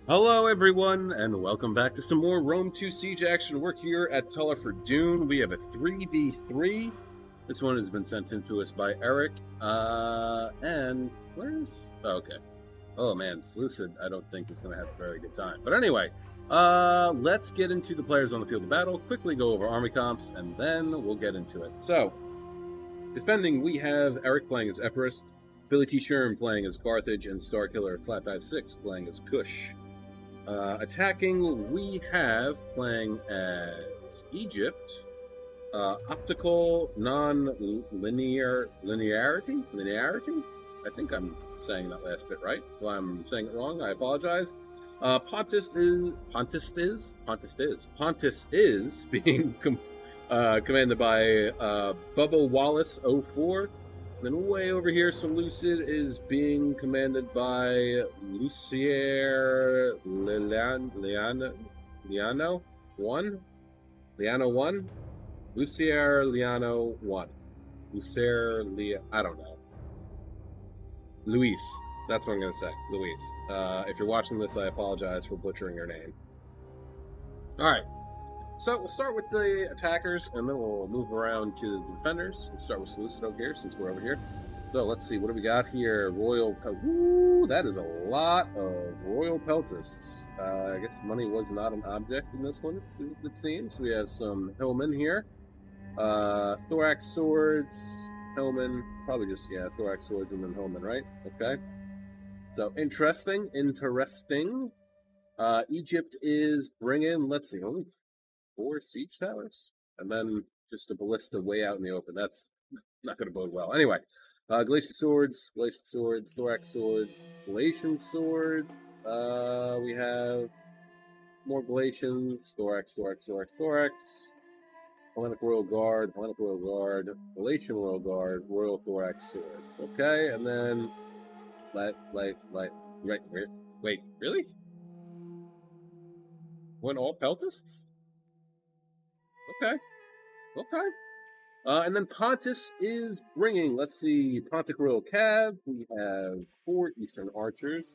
Hello, everyone, and welcome back to some more Rome 2 Siege action. We're here at Tulla for Dune. We have a 3v3. This one has been sent in to us by Eric. And where's... Oh, okay. Oh, man, Lucid, I don't think is going to have a very good time. But anyway, let's get into the players on the field of battle, quickly go over army comps, and then we'll get into it. So, defending, we have Eric playing as Epirus, Billy T. Sherm playing as Carthage, and Starkiller Flat56 playing as Kush. Attacking, we have playing as Egypt, optical linearity. I think I'm saying that last bit right. If I'm saying it wrong, I apologize. Pontus is being commanded by Bubba Wallace 04. Then way over here, Seleucid is being commanded by Lucier Liano 1? Liano 1? Lucier Liano 1. I don't know. Luis. That's what I'm going to say. Luis. If you're watching this, I apologize for butchering your name. Alright. So we'll start with the attackers, and then we'll move around to the defenders. We'll start with Seleucid over here, since we're over here. So let's see, what do we got here? Royal... Ooh, that is a lot of Royal Peltists. I guess money was not an object in this one, it seems. We have some Hillmen here. Thorax Swords, Hillmen, probably just, Thorax Swords and then Hillmen, right? Okay. So, interesting. Egypt is bringing, let's see, only 4 siege towers? And then just a ballista way out in the open. That's not going to bode well. Anyway, Galatian Swords, Thorax Swords, Galatian Sword. We have more Galatians, Thorax. Hellenic Royal Guard, Galatian Royal Guard, Royal Thorax Sword. Okay, and then wait, really? Went all Peltists? Okay. And then Pontus is bringing, let's see, Pontic Royal Cav. We have 4 Eastern Archers.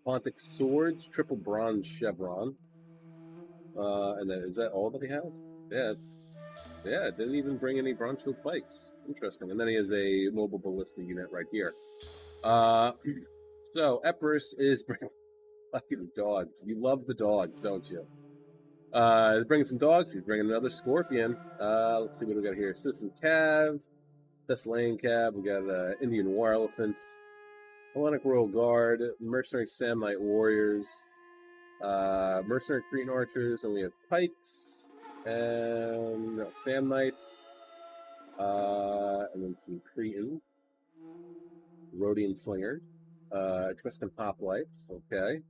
Pontic Swords, triple bronze chevron. And then, is that all that he has? Yeah, didn't even bring any bronze shield pikes. Interesting. And then he has a mobile ballista unit right here. So, Epirus is bringing fucking dogs. You love the dogs, don't you? He's bringing some dogs. He's bringing another scorpion. Let's see what we got here. Citizen Cav, Thessalian Cav. We got Indian War Elephants, Hellenic Royal Guard, Mercenary Samnite Warriors, Mercenary Cretan Archers, and we have Pikes and Samnites, and then some Cretan, Rhodian Slingers, Etruscan Hoplites. Okay.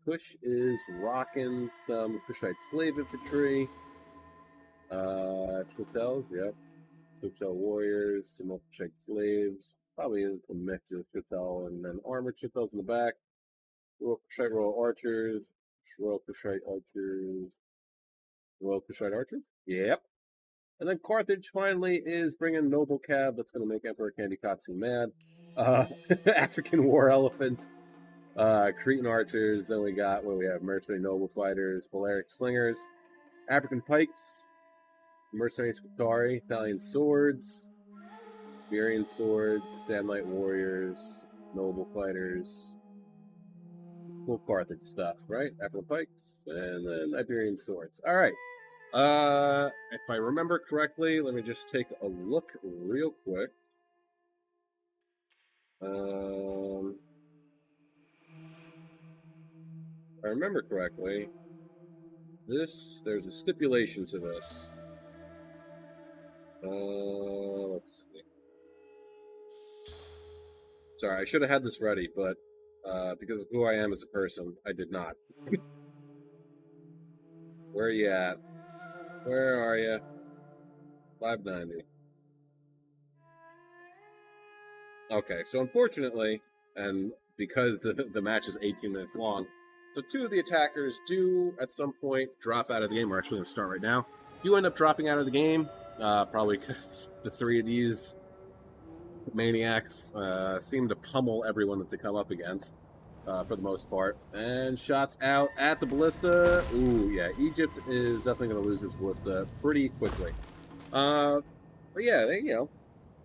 Kush is rocking some Kushite slave infantry. Chotels, yep. Chotel warriors, some Kushite slaves. Probably a mix of Chotel and then armored Chotels in the back. Royal Kushite Royal Archers. Royal Kushite Archers. Yep. And then Carthage finally is bringing Noble Cav. That's going to make Emperor Candy Katsu mad. African War Elephants. Cretan Archers, then we have Mercenary Noble Fighters, Balearic Slingers, African Pikes, Mercenary Scutari, Italian Swords, Iberian Swords, Samnite Warriors, Noble Fighters, full Carthage stuff, right? African Pikes, and then Iberian Swords. Alright. If I remember correctly, let me just take a look real quick. If I remember correctly, there's a stipulation to this. Let's see. Sorry, I should have had this ready, but because of who I am as a person, I did not. Where are you at? Where are you? 590. Okay, so unfortunately, and because the match is 18 minutes long, so 2 of the attackers do, at some point, drop out of the game. We're actually going to start right now. Do end up dropping out of the game, probably because the 3 of these maniacs seem to pummel everyone that they come up against. for the most part. And shots out at the ballista. Ooh, yeah, Egypt is definitely going to lose this ballista pretty quickly. But yeah,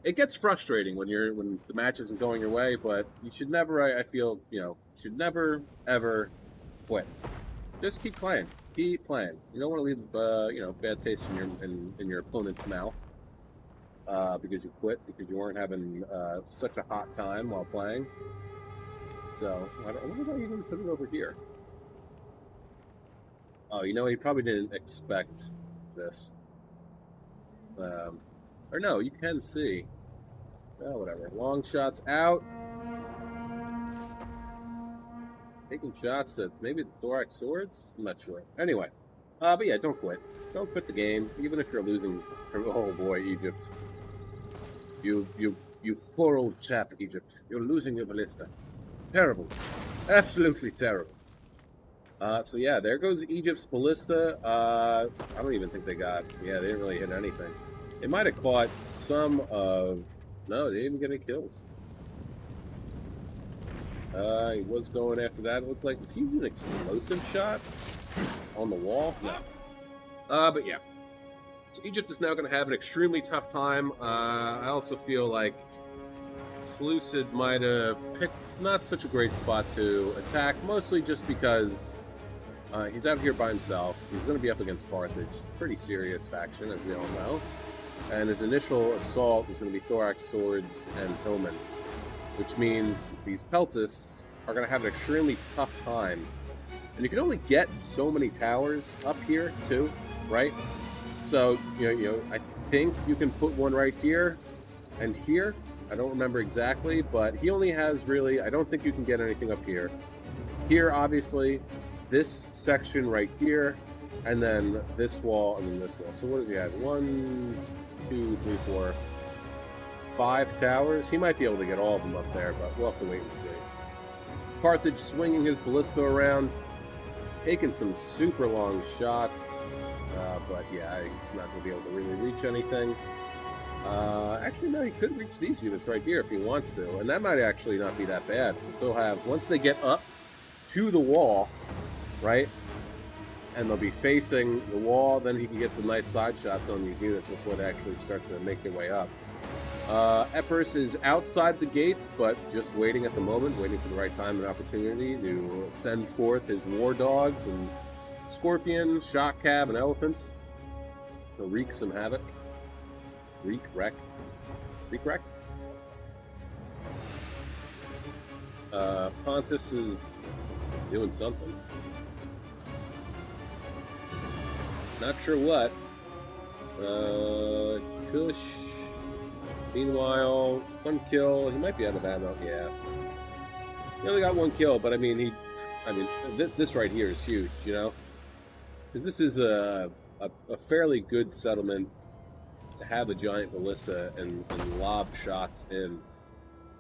it gets frustrating when the match isn't going your way. But you should never, I feel, should never ever quit. Just keep playing. Keep playing. You don't want to leave, bad taste in your opponent's mouth because you quit because you weren't having such a hot time while playing. So I wonder why you didn't put it over here. Oh, he probably didn't expect this. Or no, you can see. Oh, whatever. Long shots out. Taking shots at maybe the thorax swords? I'm not sure. Anyway. But yeah, don't quit. Don't quit the game, even if you're losing. Oh boy, Egypt. You poor old chap, Egypt. You're losing your ballista. Terrible. Absolutely terrible. So yeah, there goes Egypt's ballista. I don't even think they got. Yeah, they didn't really hit anything. It might have caught some of. No, they didn't even get any kills. He was going after that. It looked like it's using an explosive shot on the wall. No. But yeah. So Egypt is now going to have an extremely tough time. I also feel like Seleucid might have picked not such a great spot to attack, mostly just because he's out here by himself. He's going to be up against Carthage. Pretty serious faction, as we all know. And his initial assault is going to be thorax swords and hillmen, which means these peltists are going to have an extremely tough time. And you can only get so many towers up here, too, right? So, I think you can put one right here and here. I don't remember exactly, but he only has really, I don't think you can get anything up here. Here, obviously, this section right here, and then this wall, and then this wall. So what does he have? 1, 2, 3, 4, 5 towers. He might be able to get all of them up there, but we'll have to wait and see. Carthage swinging his ballista around, taking some super long shots, but yeah, he's not going to be able to really reach anything. Actually, no, he could reach these units right here if he wants to, and that might actually not be that bad. So he'll have, once they get up to the wall, right, and they'll be facing the wall, then he can get some nice side shots on these units before they actually start to make their way up. Epirus is outside the gates, but just waiting at the moment, waiting for the right time and opportunity to send forth his war dogs and scorpion, shock cab, and elephants to wreak some havoc. Wreck. Pontus is doing something. Not sure what. Kush. Meanwhile, 1 kill. He might be out of ammo. Yeah. He only got 1 kill, but I mean, this right here is huge, Because this is a fairly good settlement to have a giant ballista and lob shots in.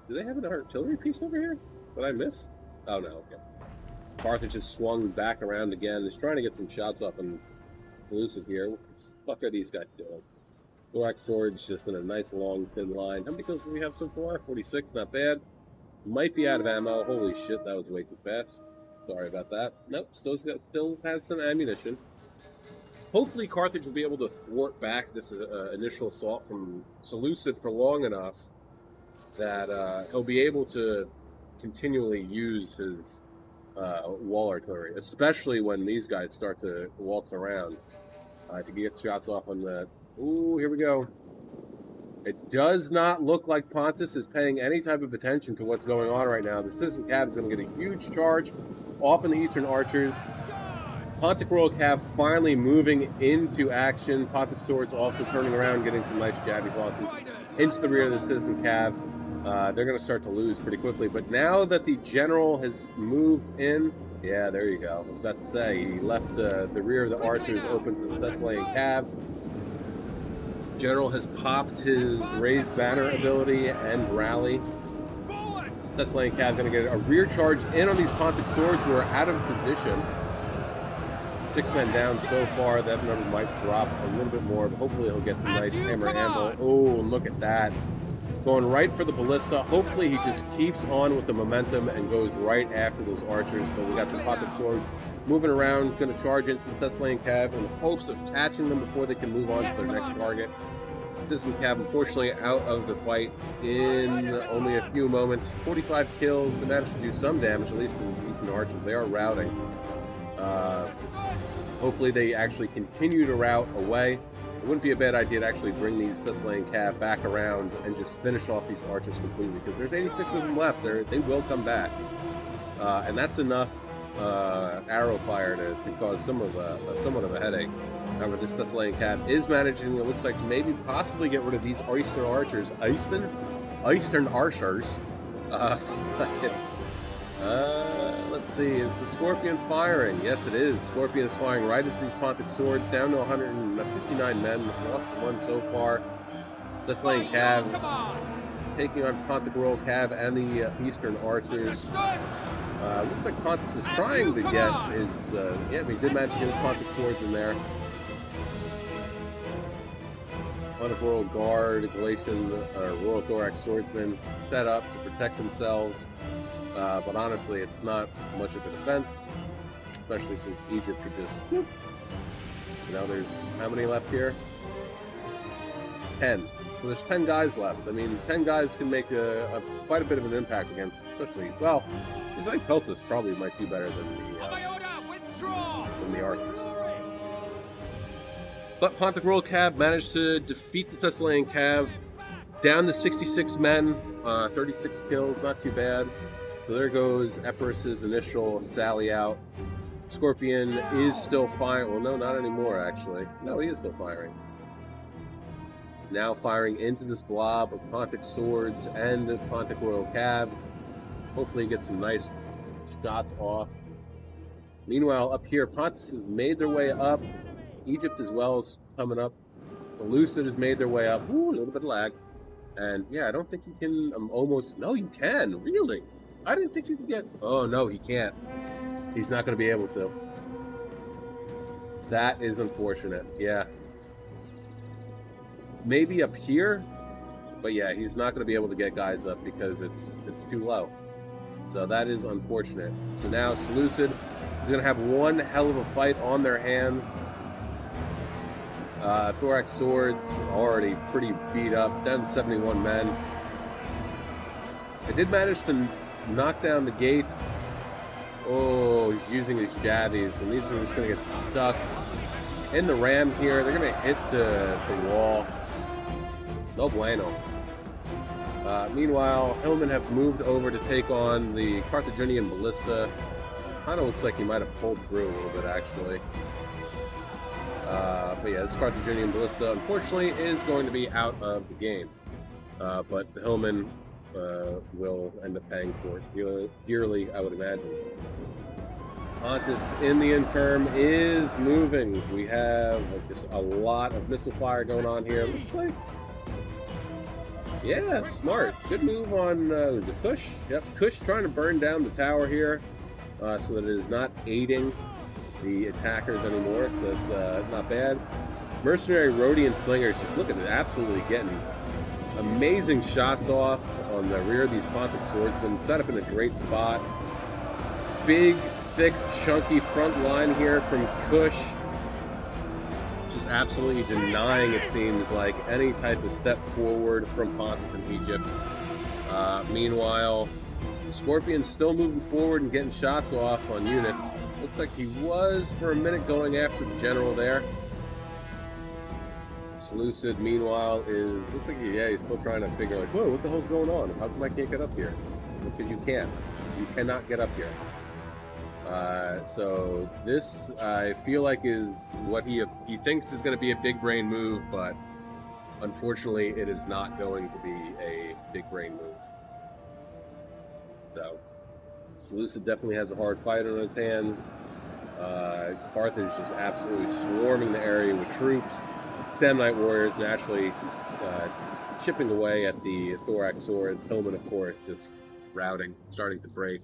Do they have an artillery piece over here that I missed? Oh, no. Okay. Carthage just swung back around again. He's trying to get some shots off and elusive here. What the fuck are these guys doing? Thorax swords just in a nice long thin line. How many kills do we have so far? 46, not bad. Might be out of ammo. Holy shit, that was way too fast. Sorry about that. Nope, still has some ammunition. Hopefully Carthage will be able to thwart back this initial assault from Seleucid for long enough that he'll be able to continually use his wall artillery, especially when these guys start to waltz around to get shots off on the... Ooh, here we go. It does not look like Pontus is paying any type of attention to what's going on right now. The Citizen Cav is going to get a huge charge off in the Eastern Archers. Pontic Royal Cav finally moving into action. Pontic Swords also turning around, getting some nice jabby bosses into the rear of the Citizen Cav. They're going to start to lose pretty quickly. But now that the General has moved in, yeah, there you go. I was about to say, he left the rear of the Archers open to the Thessalian Cav. General has popped his raised banner ability and rally. Thessalian Cav going to get a rear charge in on these Pontic Swords who are out of position. 6 men down so far. That number might drop a little bit more, but hopefully he'll get some nice hammer anvil. Oh, look at that. Going right for the ballista. Hopefully he just keeps on with the momentum and goes right after those archers. But we got some pocket swords moving around, going to charge into the Thessalian Cav in the hopes of catching them before they can move on to their next target. Thessalian Cav unfortunately out of the fight in only a few moments. 45 kills. They managed to do some damage, at least to the Eastern archers. They are routing. Hopefully they actually continue to rout away. It wouldn't be a bad idea to actually bring these Thessalian Cav back around and just finish off these archers completely, because there's 86 of them left. They will come back. And that's enough arrow fire to cause somewhat of a headache. However, this Thessalian Cav is managing, it looks like, to maybe possibly get rid of these Eastern archers. Eastern archers. Let's see, is the Scorpion firing? Yes, it is. Scorpion is firing right into these Pontic swords, down to 159 men. Lost one so far. Thessalian Cav taking on Pontic Royal Cav and the Eastern archers. Looks like Pontus is trying to get his, yeah, he did manage to get his Pontic swords in there. Pontic Royal Guard, Galatian, Royal Thorax Swordsmen set up to protect themselves. But honestly, it's not much of a defense, especially since Egypt could just, whoop. You know, there's how many left here? 10. So there's 10 guys left. I mean, 10 guys can make quite a bit of an impact against, especially, well, he's like Peltus probably might do better than the archers. But Pontic Royal Cav managed to defeat the Thessalian Cav, down to 66 men, 36 kills, not too bad. So there goes Epirus's initial sally out. Scorpion is still firing. Well, no, not anymore, actually. No, he is still firing. Now firing into this blob of Pontic swords and the Pontic Royal Cav. Hopefully get some nice shots off. Meanwhile, up here, Pontus has made their way up. Egypt as well is coming up. Seleucid has made their way up. Ooh, a little bit of lag. And yeah, I don't think you can almost... No, you can, really. I didn't think you could get... Oh, no, he can't. He's not going to be able to. That is unfortunate, yeah. Maybe up here, but yeah, he's not going to be able to get guys up because it's too low. So that is unfortunate. So now Seleucid is going to have one hell of a fight on their hands. Thorax swords already pretty beat up, down to 71 men. I did manage to knock down the gates. Oh, he's using his jabbies, and these are just going to get stuck in the ram here. They're going to hit the wall. No bueno. Meanwhile, Hillman have moved over to take on the Carthaginian ballista. Kind of looks like he might have pulled through a little bit, actually. But yeah, this Carthaginian ballista, unfortunately, is going to be out of the game. But the Hillman will end up paying for it dearly, I would imagine. Pontus in the interim is moving. We have just a lot of missile fire going on here. Looks like, yeah, smart. Good move on the Kush. Yep, Kush trying to burn down the tower here so that it is not aiding the attackers anymore, so that's not bad. Mercenary, Rhodian Slingers, just look at it, absolutely getting amazing shots off on the rear of these Pontic swordsmen, set up in a great spot. Big, thick, chunky front line here from Kush. Just absolutely denying, it seems like, any type of step forward from Pontus in Egypt. Meanwhile, Scorpion's still moving forward and getting shots off on units. Looks like he was, for a minute, going after the general there. Seleucid, meanwhile, looks like, yeah, he's still trying to figure, like, whoa, what the hell's going on? How come I can't get up here? Because you can't. You cannot get up here. So this, I feel like, is what he thinks is going to be a big brain move, but unfortunately, it is not going to be a big brain move. So, Seleucid definitely has a hard fight on his hands. Carthage just absolutely swarming the area with troops. Samnite warriors naturally chipping away at the thorax swords. Hillman, of course, just routing, starting to break.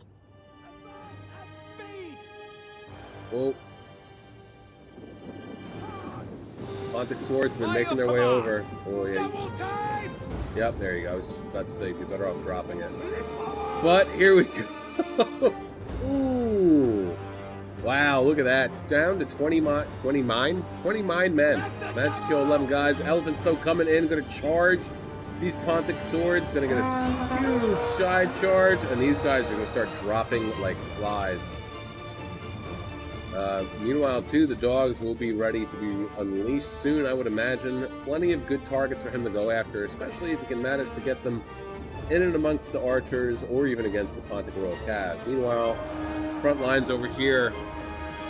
Oh. Pontic Swordsmen making their way over. Oh, yeah. Yep, there you go. I was about to say, you'd be better off dropping it. But here we go. Ooh. Wow, look at that. Down to 20 mine men. Managed to kill 11 guys. Elephants, though, coming in. Going to charge these Pontic Swords. Going to get a huge side charge. And these guys are going to start dropping like flies. Meanwhile, too, the dogs will be ready to be unleashed soon, I would imagine. Plenty of good targets for him to go after, especially if he can manage to get them in and amongst the archers or even against the Pontic Royal Cav. Meanwhile, front lines over here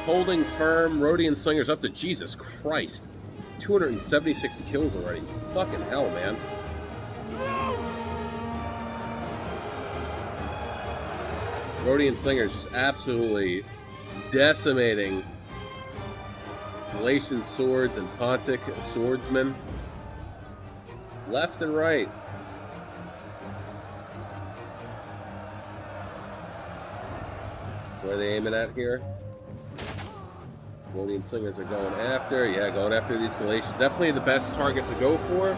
holding firm. Rhodian Slingers up to, Jesus Christ, 276 kills already. Fucking hell, man. Rhodian Slingers just absolutely decimating Galatian swords and Pontic swordsmen left and right. What are they aiming at here? Rhodian Slingers are going after. Yeah, going after these Galatians. Definitely the best target to go for,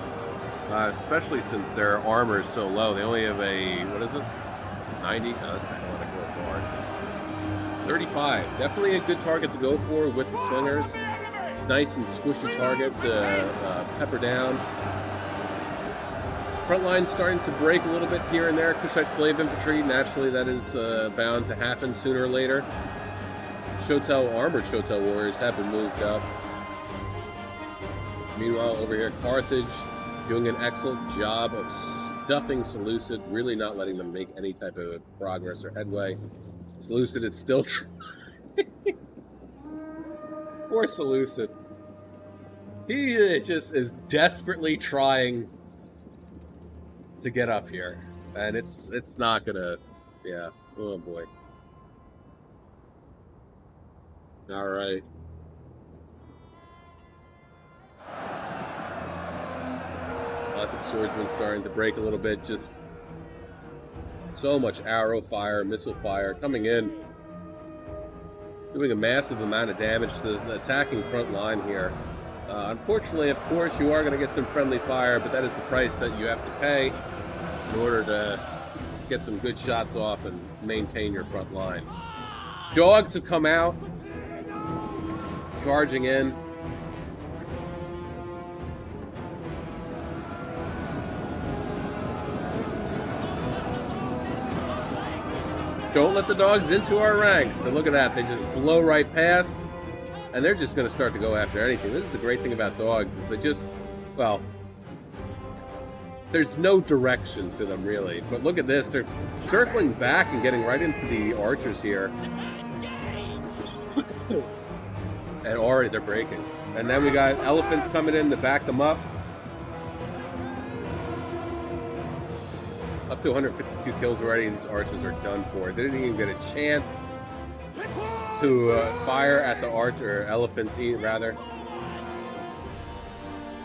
especially since their armor is so low. They only have a, what is it? 90? Oh, that's not going to go far. 35. Definitely a good target to go for with the Slingers. Nice and squishy target to pepper down. Front line starting to break a little bit here and there. Kushite slave infantry. Naturally, that is bound to happen sooner or later. Armored Shotel warriors have been moved up. Meanwhile, over here, Carthage doing an excellent job of stuffing Seleucid, really not letting them make any type of progress or headway. Seleucid is still trying. Poor Seleucid. He just is desperately trying to get up here. And it's not gonna, yeah, oh boy. Alright. Pontic swordsmen starting to break a little bit, just so much arrow fire, missile fire coming in, doing a massive amount of damage to the attacking front line here. Unfortunately, of course, you are going to get some friendly fire, but that is the price that you have to pay in order to get some good shots off and maintain your front line. Dogs have come out, charging in. Don't let the dogs into our ranks. And look at that, they just blow right past, and they're just going to start to go after anything. This is the great thing about dogs, is they just, well, there's no direction to them really. But look at this, they're circling back and getting right into the archers here. And already they're breaking. And then we got elephants coming in to back them up. Up to 152 kills already, and these archers are done for. They didn't even get a chance to fire at the elephants, rather.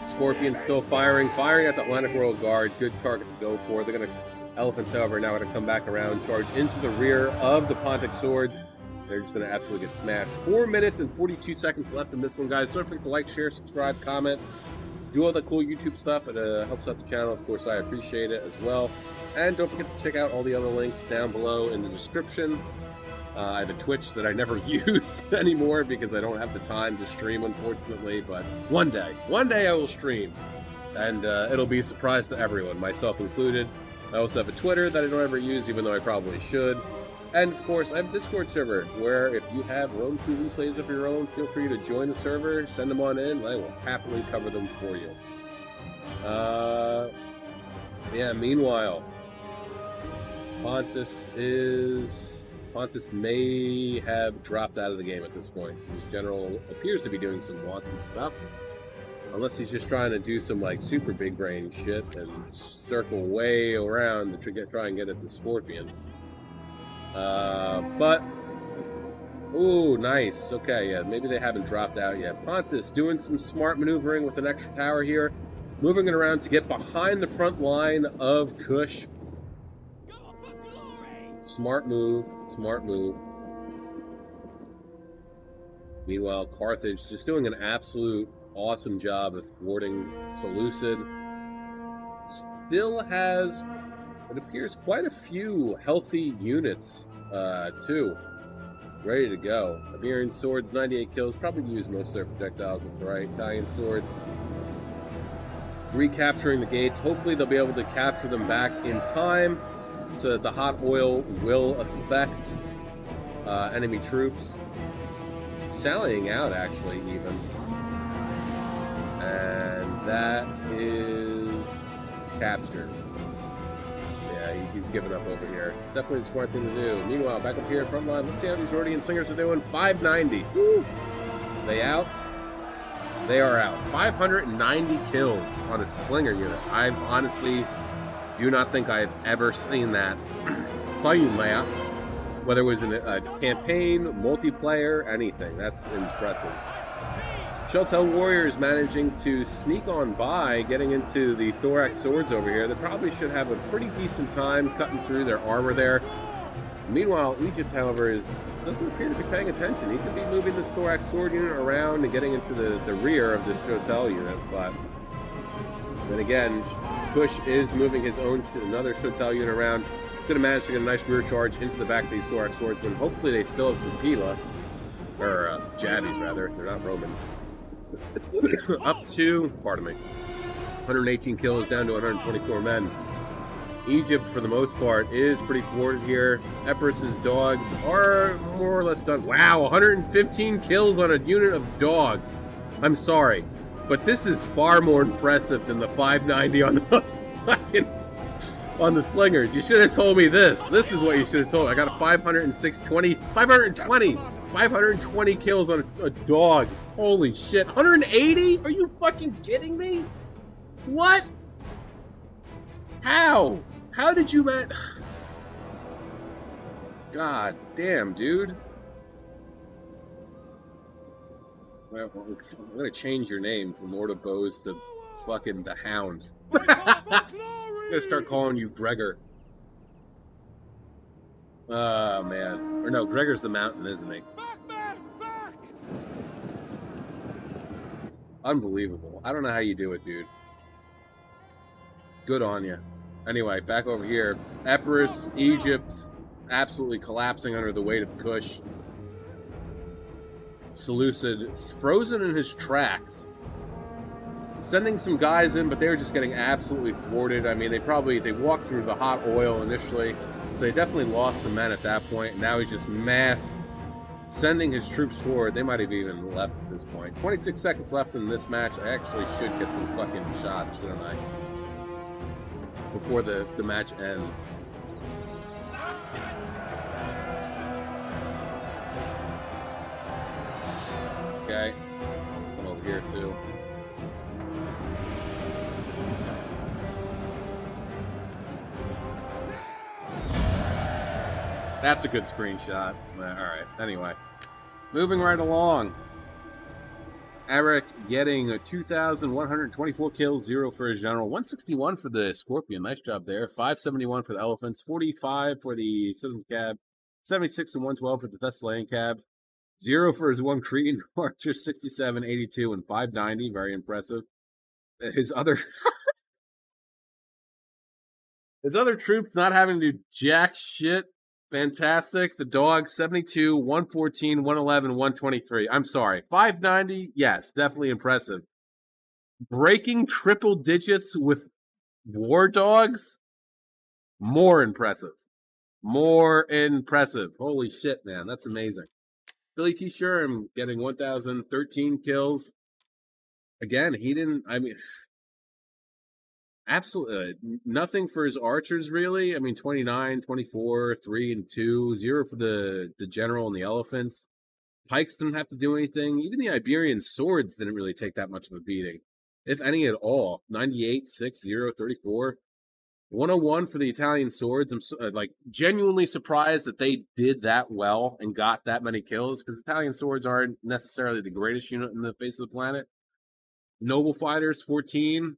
Scorpions still firing at the Atlantic Royal Guard. Good target to go for. They're going to, elephants, however, now going to come back around, charge into the rear of the Pontic swords. They're just going to absolutely get smashed. 4 minutes and 42 seconds left in this one, guys. Don't forget to like, share, subscribe, comment. Do all the cool YouTube stuff. It helps out the channel. Of course, I appreciate it as well. And don't forget to check out all the other links down below in the description. I have a Twitch that I never use anymore because I don't have the time to stream, unfortunately. But one day I will stream. And it'll be a surprise to everyone, myself included. I also have a Twitter that I don't ever use, even though I probably should. And, of course, I have a Discord server where if you have Rome 2 replays of your own, feel free to join the server, send them on in, and I will happily cover them for you. Yeah, meanwhile, Pontus may have dropped out of the game at this point. His general appears to be doing some wanton stuff. Unless he's just trying to do some, like, super big brain shit and circle way around to try and get at the Scorpion. But, ooh, nice. Okay, yeah, maybe they haven't dropped out yet. Pontus doing some smart maneuvering with an extra tower here, moving it around to get behind the front line of Kush. Smart move, smart move. Meanwhile, Carthage just doing an absolute awesome job of thwarting Seleucid. Still has, it appears, quite a few healthy units, too. Ready to go. Iberian swords, 98 kills. Probably use most of their projectiles with the right. Italian swords. Recapturing the gates. Hopefully they'll be able to capture them back in time so that the hot oil will affect enemy troops. Sallying out, actually, even. And that is captured. Yeah, he's giving up over here. Definitely the smart thing to do. Meanwhile, back up here in front line, let's see how these Rhodian Slingers are doing. 590. Woo! They out? They are out. 590 kills on a Slinger unit. I honestly do not think I have ever seen that. Saw you laugh. Whether it was in a campaign, multiplayer, anything. That's impressive. Shelltail Warriors managing to sneak on by, getting into the Thorax Swords over here. They probably should have a pretty decent time cutting through their armor there. Meanwhile, Egypt, however, doesn't appear to be paying attention. He could be moving this Thorax Sword unit around and getting into the rear of this Shelltail unit, but then again, Kush is moving his own another Shelltail unit around. Could have managed to get a nice rear charge into the back of these Thorax Swords, but hopefully they still have some Pila, or Jabbies rather, if they're not Romans. Up to, pardon me, 118 kills down to 124 men. Egypt, for the most part, is pretty thwarted here. Epirus's dogs are more or less done. Wow, 115 kills on a unit of dogs. I'm sorry, but this is far more impressive than the 590 on the on the Slingers. You should have told me this. This is what you should have told me. I got a 520 kills on dogs. Holy shit. 180? Are you fucking kidding me? What? How? How did you man? God damn, dude. Well, I'm gonna change your name from Lord of Bows to fucking the Hound. I'm gonna start calling you Gregor. Oh, man. Or no, Gregor's the mountain, isn't he? Back! Unbelievable. I don't know how you do it, dude. Good on you. Anyway, back over here. Epirus, Egypt, absolutely collapsing under the weight of Kush. Seleucid, frozen in his tracks. Sending some guys in, but they were just getting absolutely thwarted. I mean, they walked through the hot oil initially. So they definitely lost some men at that point. And now he's just mass sending his troops forward. They might have even left at this point. 26 seconds left in this match. I actually should get some fucking shots, shouldn't I? Before the match ends. Okay. Come over here too. That's a good screenshot. Alright, anyway. Moving right along. Eric getting 2,124 kills, 0 for his general. 161 for the Scorpion. Nice job there. 571 for the Elephants. 45 for the Citizen Cab. 76 and 112 for the Thessalian Cab. 0 for his one Cretan Archer. 67, 82, and 590. Very impressive. His other... his other troops not having to do jack shit. Fantastic. The Dogs, 72, 114, 111, 123. I'm sorry. 590, yes, definitely impressive. Breaking triple digits with War Dogs, more impressive. More impressive. Holy shit, man. That's amazing. Billy T. Sherm getting 1,013 kills. Again, he didn't, I mean... absolutely nothing for his archers, really. I mean, 29, 24, 3 and 2, 0 for the general and the elephants. Pikes didn't have to do anything. Even the Iberian swords didn't really take that much of a beating, if any at all. 98, 6, 0, 34. 101 for the Italian swords. I'm genuinely surprised that they did that well and got that many kills, because Italian swords aren't necessarily the greatest unit in the face of the planet. Noble Fighters, 14.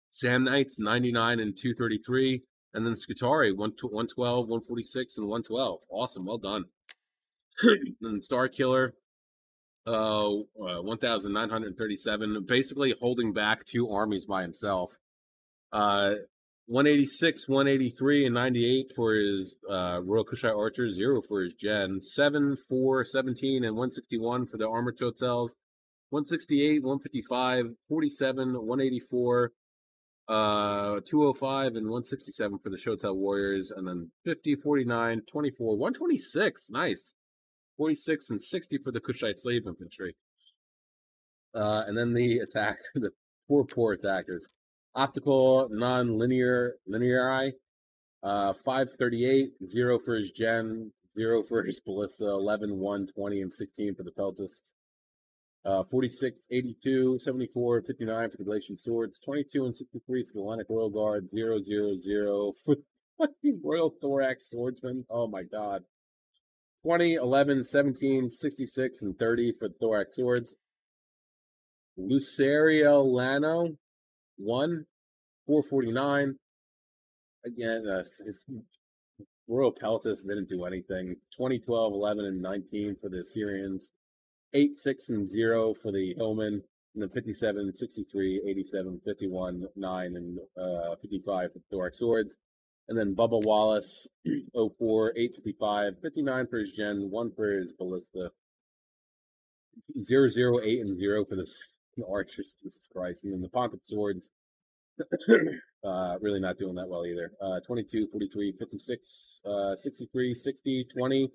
Sam Knights, 99 and 233. And then Scutari, 112, 146, and 112. Awesome, well done. And Star Killer, 1,937, basically holding back two armies by himself. 186, 183, and 98 for his Royal Kushite Archers, 0 for his Gen, 7, 4, 17, and 161 for the Armored Chotels, 168, 155, 47, 184, 205, and 167 for the Shotel Warriors, and then 50, 49, 24, 126, nice, 46, and 60 for the Kushite Slave Infantry. And then the attack, the poor attackers. Optical, non-linear, linear eye, 538, 0 for his Gen, 0 for his Ballista, 11, 1, 20, and 16 for the Peltists. 46, 82, 74, 59 for the Galatian Swords, 22 and 63 for the Hellenic Royal Guard, 0, 0, 0 for the Royal Thorax Swordsman. Oh my god. 20, 11, 17, 66, and 30 for the Thorax Swords. Luceria Lano, 1, 449. Again, his Royal Peltis didn't do anything. 20, 12, 11, and 19 for the Assyrians. 8, 6, and 0 for the Hillmen. And then 57, 63, 87, 51, 9, and 55 for the Thorax Swords. And then Bubba Wallace, 04, 855, 59 for his Gen, 1 for his Ballista. 0, 0, 8, and 0 for the Archers, Jesus Christ. And then the Pontiff Swords, really not doing that well either. 22, 43, 56, 63, 60, 20,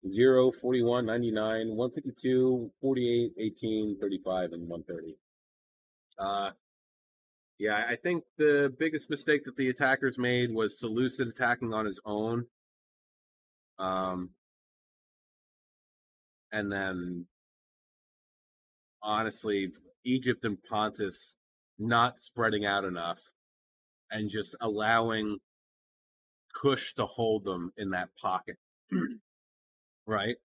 0, 41, 99, 152, 48, 18, 35, and 130. Yeah, I think the biggest mistake that the attackers made was Seleucid attacking on his own. And then, honestly, Egypt and Pontus not spreading out enough and just allowing Kush to hold them in that pocket. Right?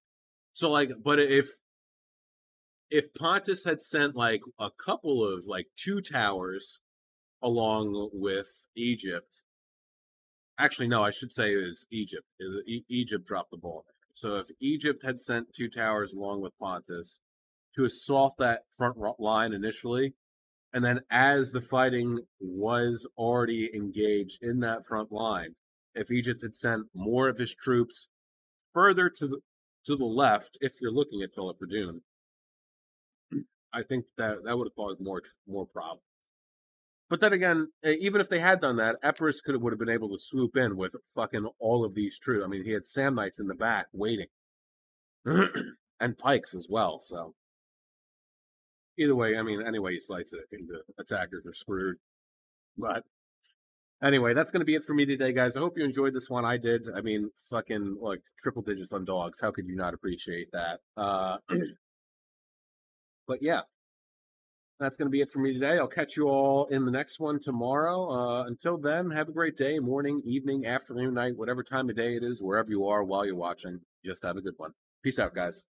So, like, but if Pontus had sent, like, a couple of, like, 2 towers along with Egypt. Actually, no, I should say it was Egypt. Egypt dropped the ball there. So if Egypt had sent 2 towers along with Pontus to assault that front line initially, and then as the fighting was already engaged in that front line, if Egypt had sent more of his troops further to the left, if you're looking at Philip Verdun, I think that would have caused more problems. But then again, even if they had done that, Epirus would have been able to swoop in with fucking all of these troops. I mean, he had Samnites in the back waiting, and pikes as well. So either way, I mean, anyway you slice it, I think the attackers are screwed. But anyway, that's going to be it for me today, guys. I hope you enjoyed this one. I did. I mean, fucking like triple digits on dogs. How could you not appreciate that? But yeah. That's going to be it for me today. I'll catch you all in the next one tomorrow. Until then, have a great day, morning, evening, afternoon, night, whatever time of day it is, wherever you are while you're watching. Just have a good one. Peace out, guys.